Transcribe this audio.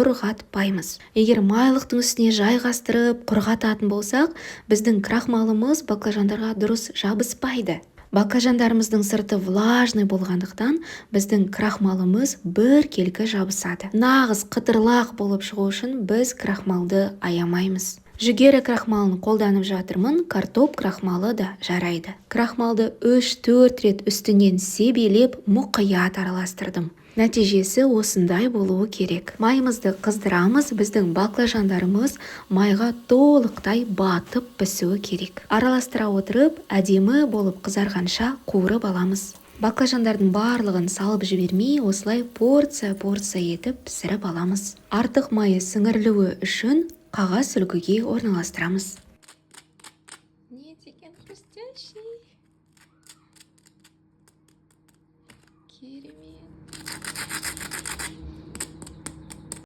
құрғатпаймыз. Егер майлықтың үстіне жайғастырып құрғататын болсақ, біздің крахмалымыз баклажандарға дұрыс жабыспайды. Баклажандарымыздың сырты влажный болғандықтан біздің крахмалымыз біркелкі жабысады. Нағыз қытырлақ болып шығу үшін біз крахмалды аямаймыз. Жүгері крахмалын қолданып жатырмын, картоп крахмалы да жарайды. Крахмалды 3-4 рет үстінен себелеп мұқият араластырдым. Нәтижесі осындай болуы керек. Майымызды қыздырамыз, біздің баклажандарымыз майға толықтай батып пісуі керек. Араластыра отырып, әдемі болып қызарғанша қуырып аламыз. Баклажандардың барлығын салып жібермей, осылай порция етіп пісіріп аламыз. Артық майы сіңірілуі үшін қағаз сүлгіге орналастырамыз.